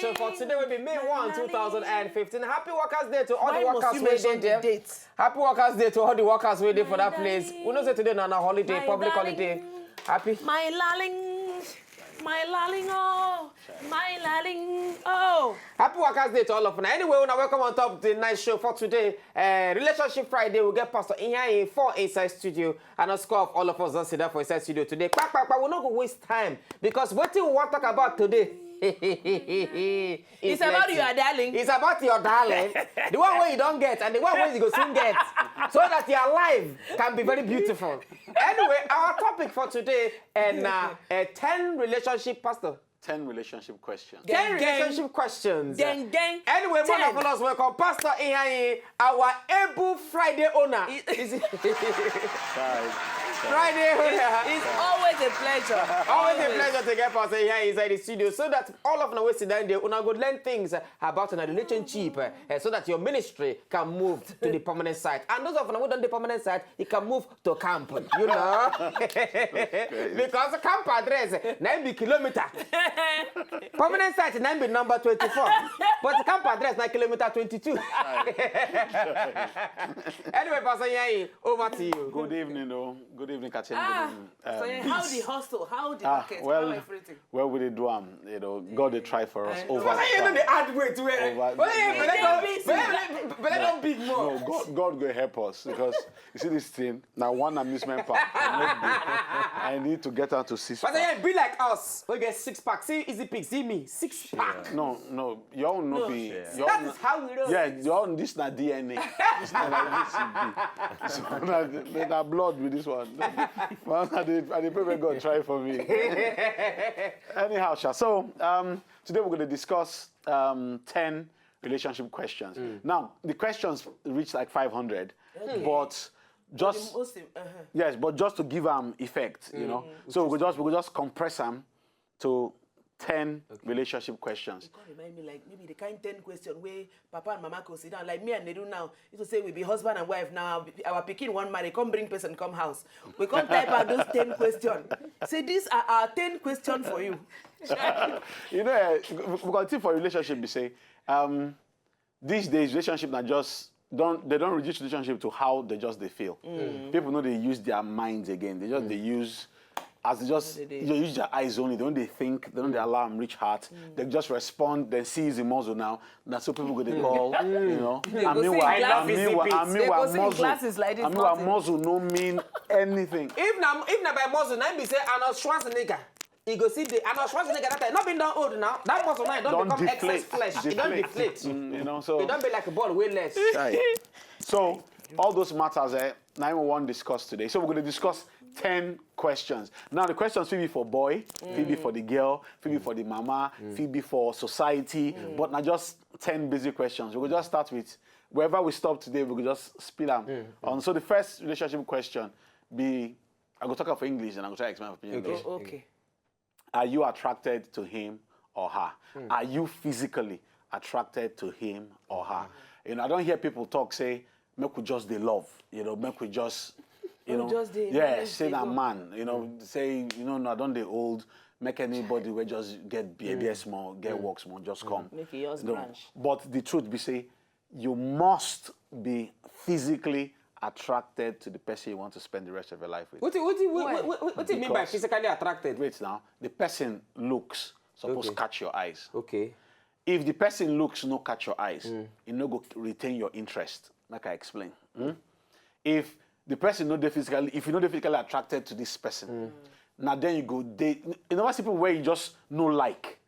show for today will be May 1, 2015. Happy Workers' Day to all the workers waiting there. Happy Workers' Day to all the workers waiting for that place. We know that today is on a holiday, public holiday. Happy. My darling, oh, my darling, oh. Happy Workers' Day to all of us. Anyway, we welcome on top the night show for today. Relationship Friday, we'll get Pastor Iheanyi for Inside Studio. And a score of all of us don't sit down for Inside Studio today. We're not going to waste time because what we want to talk about today. It's about your darling. It's about your darling. The one where you don't get and the one where you go soon get. So that your life can be very beautiful. Anyway, our topic for today and 10 relationship, Pastor. 10 relationship questions. 10 relationship questions. Gang. Anyway, one of us welcome Pastor Iheanyi, our able Friday owner. Friday owner. It's always a pleasure. Always a pleasure to get Pastor Iheanyi inside the studio so that all of us will sit down there and go learn things about a relationship so that your ministry can move to the permanent site. And those of us who don't the permanent site, you can move to camp, you know. Because the camp address 9 kilometer. Permanent site 9 be number 24. But the camp address 9 kilometer 22. Anyway, Pastor Iheanyi, over to you. Good evening, though. Good evening, Katim. So how the hustle, how the market, how everything? Well, we did do you know, God did try for us over. But you know the hard way to it. But don't big more. No, God will help us because you see this thing now. One amusement park. I need to get out to 6 pack. But yeah, be like us. We get 6 pack. See Easy Pick. See me 6 pack. No. You all know be. That is how we know. Yeah, you all this na DNA. This na like this. So na blood with this one. I did pray God try for me. Anyhow, so today we're going to discuss 10 relationship questions. Now the questions reach like 500, but just yes, but just to give them effect, you know. So we could just compress them to 10 relationship questions. You can't remind me like maybe the kind 10 question where Papa and Mama could sit down like me and Nedu now. It will say we be husband and wife now. Our Pt.1 marry, come bring person, come house. We can't type out those 10 questions. Say these are our 10 questions for you. You know, because for relationship, we say these days relationship are just they don't reduce relationship to how they feel. People know they use their minds again. They use. As they use their eyes only, they don't think, they don't allow them reach heart. They just respond, they see his muzzle now. That's so people go they call, you know. And meanwhile, muzzle no mean anything. If na by muzzle, now be say Arnold Schwarzenegger. You go see the Arnold Schwarzenegger that time. Not been done old now. That muscle now don't become excess flesh. It don't deflate. You know, so it don't be like a ball way less. Right. So all those matters 911 discuss today. So we're going to discuss 10 questions. Now the questions will be for boy, will be for the girl, will be for the mama, will be for society, but not just 10 basic questions. We will just start with wherever we stop today. We will just speed them on. So the first relationship question be, I go talk for English and I go try to explain my opinion. Okay. Are you attracted to him or her? Are you physically attracted to him or her? You know, I don't hear people talk say, make we just the love. You know, make we just. You know, say that man, you know, say, you know, no, I don't the old, make anybody we just get behavior small, get work small, just come. Make yours branch. But the truth be say, you must be physically attracted to the person you want to spend the rest of your life with. What do you mean by physically attracted? Wait now, the person looks supposed to catch your eyes. Okay. If the person looks no catch your eyes, you no go retain your interest. Like I explain. If the person if you're not physically attracted to this person, now then you go date. You know what people where you just no like,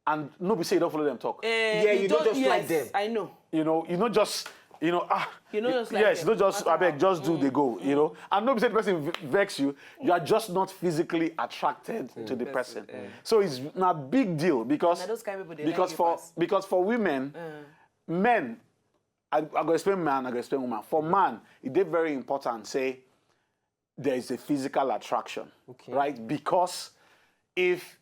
and nobody say you don't follow them talk. Yeah, you don't just like them. I know. You know, you know just. You know, you know just like yes, them. not just I beg, just do they go. You know, and nobody say the person vex you. You are just not physically attracted to the person. So it's a big deal because for women, men. I go explain man, I go explain woman. For man, it is very important. Say there is a physical attraction, right? Because if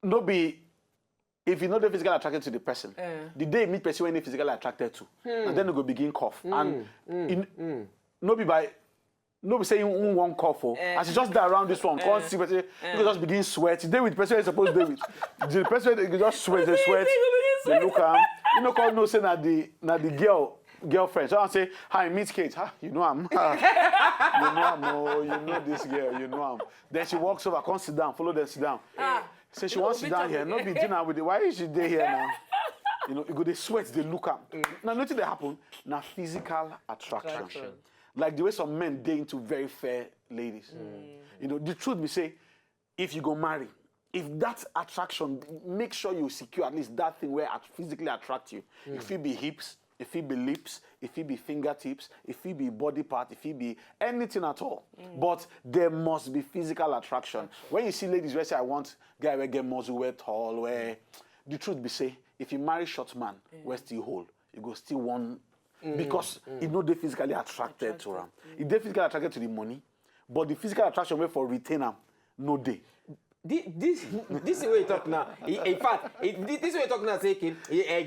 you're not physically attracted to the person, the day you meet person when you're physically attracted to, and then you go begin cough, and no be by no be saying one cough, and she just die around this one. Can't see, but you just begin sweat. They with the person you're supposed to do with. The person you just sweat, they sweat. They look at him. You know, call no say na the girlfriend. So I say, hi, meet Kate. Ah, you know him. You know him. Oh, you know this girl. You know him. Then she walks over, come sit down. Follow them sit down. Say she wants to sit down here. Not be dinner with it. Why is she there here now? You know, you go they sweat, they look up. Now, nothing that happen. Now, physical attraction. Like the way some men date into very fair ladies. You know, the truth we say, if you go marry, if that attraction, make sure you secure at least that thing where it physically attract you. If it be hips, if it be lips, if it be fingertips, if it be body part, if it be anything at all. But there must be physical attraction. When you see ladies where say, I want guy where get muscle, where tall, where the truth be say, if you marry short man, where still hold, you go still one. Because you know they physically attracted to them. If they physically attracted to the money, but the physical attraction way for retain them, no day. This is way you talk now. In fact, this way you talk now. Say,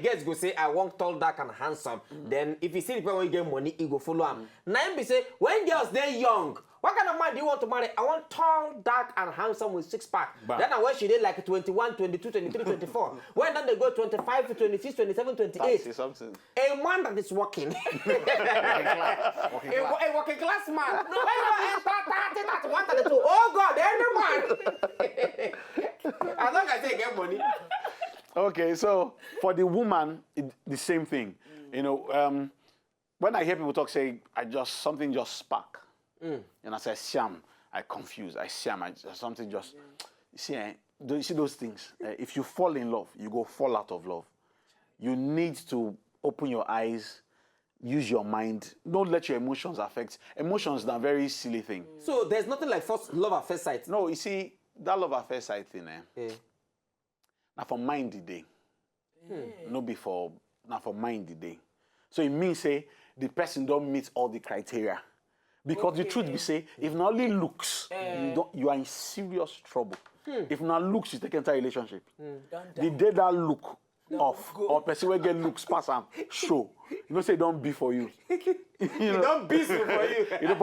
guys go say, I want tall, dark, and handsome. Then if you see the people when you get money, you go follow them. Now be say, when girls they young, what kind of man do you want to marry? I want tall, dark, and handsome with six-pack. Then when she did like 21, 22, 23, 24. When then they go 25 to 26, 27, 28. Say something. A man that is working. A working class man. No, oh God, any man. As long as they get money. Okay, so for the woman, the same thing. You know, when I hear people talk, say, something just spark. And I say, Siam, I confuse. I Siam, something just. You see those things? If you fall in love, you go fall out of love. You need to open your eyes, use your mind. Don't let your emotions affect. Emotions are a very silly thing. So there's nothing like love at first sight. No, you see, that love at first sight thing, now for mind the day. No before, now for mind the day. So it means, say, the person don't meet all the criteria. Because the truth be say, if not only looks, you are in serious trouble. If not looks, you take entire relationship. The day that look off, or person will get looks pass and show. You know, say don't be for you. You know, don't be so for you. You know,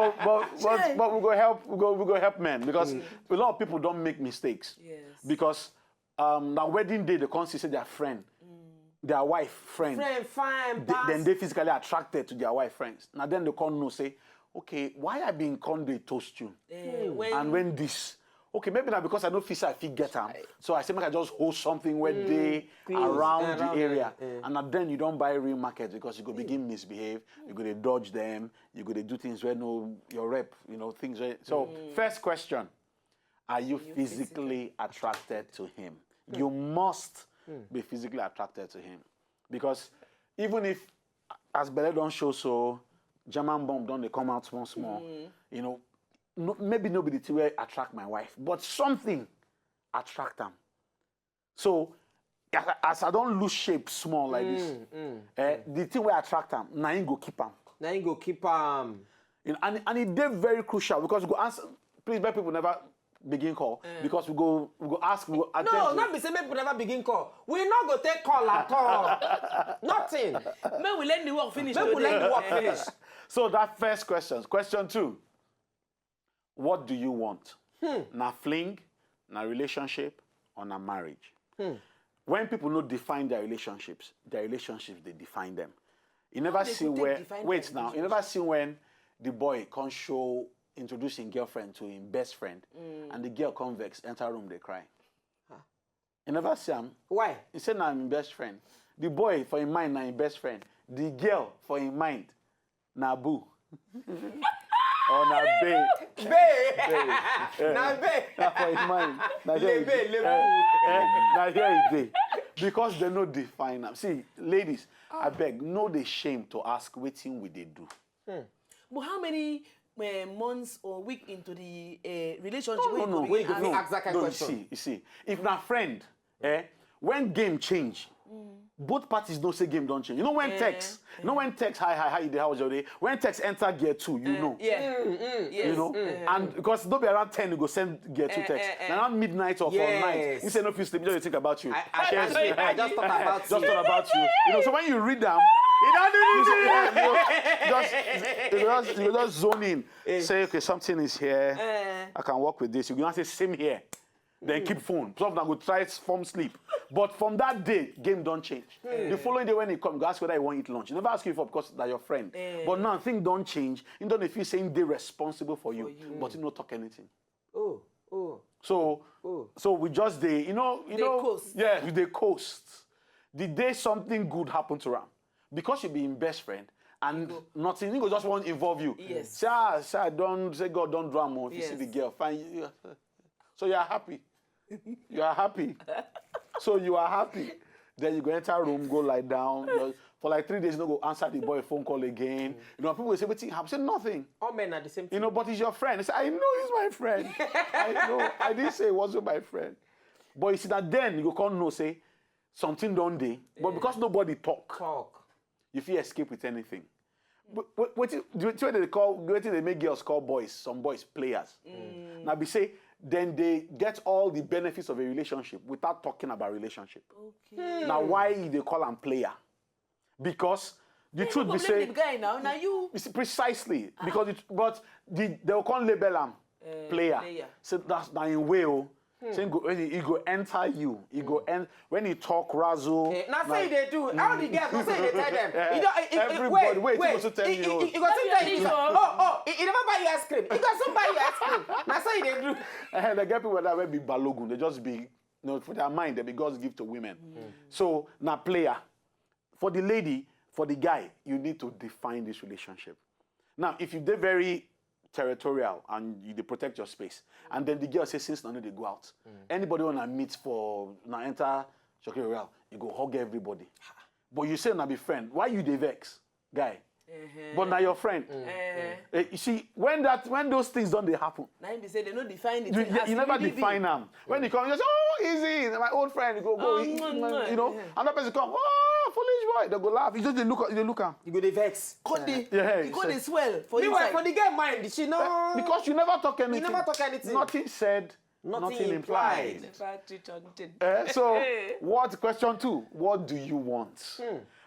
but we go help men because a lot of people don't make mistakes. Yes. Because the wedding day they can't see their friend, their wife friend, fine, then they physically attracted to their wife friends. Now then they can't know say, okay, why I been con they toast you? And when this, okay, maybe not because I know I fit get them. So I say make I just hold something where they around the area. And then you don't buy real market because you go begin misbehave, you go to dodge them, you go to do things where no your rep, you know, things where. So first question, are you physically attracted to him? You must be physically attracted to him. Because even if as Belle don't show so German bomb don't they come out small, you know, maybe nobody will attract my wife, but something attract them. So as I don't lose shape small like this, the thing will attract them. Now you go keep them. Now you go keep them. You know, and it's very crucial because we go answer. Please, let people never begin call because we go ask. We go attend No, to not be say make people never begin call. We not go take call at all. Nothing. May we let the work finish. Make we let the work finish. So that first question. Question 2. What do you want? Na fling, na relationship, or na marriage? When people not define their relationships they define them. You never see where. Wait now. You never see when the boy can't show introducing girlfriend to his best friend, and the girl come vex, enter room, they cry. You never see him. Why? He said, "I'm his best friend." The boy for his mind, na his best friend. The girl for his mind, na boo. Or na bae. Na bae. Na for his mind. Na here it is. Because they no define them. See, ladies, I beg, no they shame to ask wetin we they do. But how many months or week into the relationship? No. Wait, ask that kind of question. You see, if na friend, when game change, both parties don't say game don't change. You know when text, hi, how you dey, how was your day? When text enter gear 2, you know. Yes. You know, and because don't be around 10, you go send gear 2 text. And around midnight or for night, you say no, please sleep, just think about you. I just thought about you. Just thought about you. You know, so when you read them, you just zone in. Say, okay, something is here. I can work with this. You can say same here. Then keep phone. Some of them go try form sleep. But from that day, game don't change. The following day when he come, you ask whether you want to eat lunch. You never ask you for because they're your friend. But now things don't change. You don't feel saying they're responsible for you. But you don't talk anything. So we just coast. Yeah, they coast. The day something good happened to them, because you be in best friend and nothing, he go just want to involve you. Yes. Say don't say God don't drama. If you see the girl, fine. So you are happy. You are happy. So you are happy. Then you go enter a room, go lie down. For like 3 days, you don't go answer the boy phone call again. You know, people will say, "What happened?" Say nothing. All men are the same thing. You know, but he's your friend. He say, "I know he's my friend." I know. I didn't say he wasn't my friend. But you see that then you can't know say something don't day. But because nobody talk, you feel escape with anything. What they make girls call boys, some boys players. Now be say then they get all the benefits of a relationship without talking about relationship. Okay. Now why they call them player? Because the truth be say, the guy now you see, precisely because they'll call label them player. So that's now in way. So he go enter you. He go when he talk razzle. Now say they do. How the girls go say they tell them. Everybody wait. He go tell you. He got some tell you. He never buy you ice cream. He got some buy you ice cream. Now say they do. They get people that will be balogun. They just be for their mind. They be God's gift to women. So now player. For the lady, for the guy, you need to define this relationship. Now, if you're very territorial and they protect your space, and then the girl says, since now they go out, anybody wanna meet for now enter Shoki Royal, you go hug everybody. But you say now be friend. Why you the vex, guy? But now your friend. You see, when those things don't they happen. Now they say they don't define it. You never define them. When you come, you just easy. My old friend, you go. You know, another person come. Foolish boy, they go laugh. You just they look at. You go the vex. You go the swell for meanwhile, for the girl mind, she know. Because you never talk anything. You never talk anything. Nothing said. Nothing implied. So, question 2? What do you want?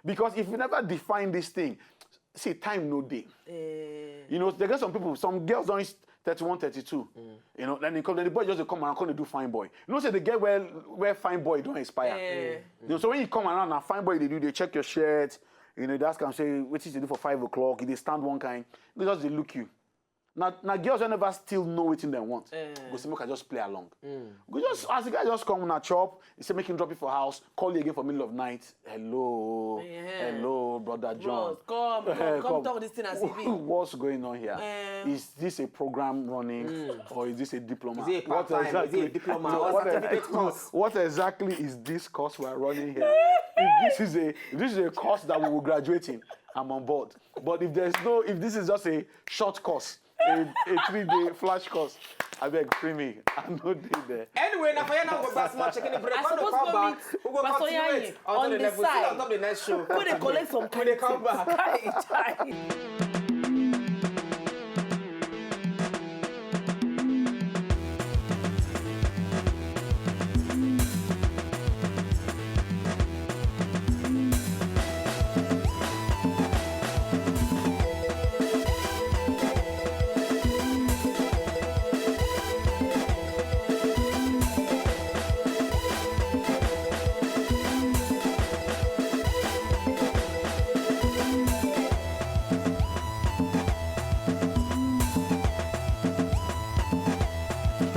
Because if you never define this thing, see, time no day. You know, there are some people, some girls don't reach 31, 32. You know, then the boy just come around, come do fine boy. You know, say the girl where fine boy don't inspire. You know, so when you come around and fine boy they check your shirt. You know, they ask and say, what is to do for 5 o'clock? If they stand one kind, they just look you. Now girls never still know what they want. Go say, can just play along. Go just as the guy just come on a chop, he say make him drop it for house, call you again for middle of night. Hello, brother John. Come talk this thing as it be. What's going on here? Is this a program running or is this a diploma? Is it a part-time? Is it a diploma or certificate course? What exactly is this course we are running here? If this is a course that we will graduate in, I'm on board. But if this is just a short course, a 3-day flash course, I beg, free me. I'm not there. Anyway, now for you now, we're back small checking the break. I suppose go meet continue on the side. on top of the next show. When they collect some When they come back. Time.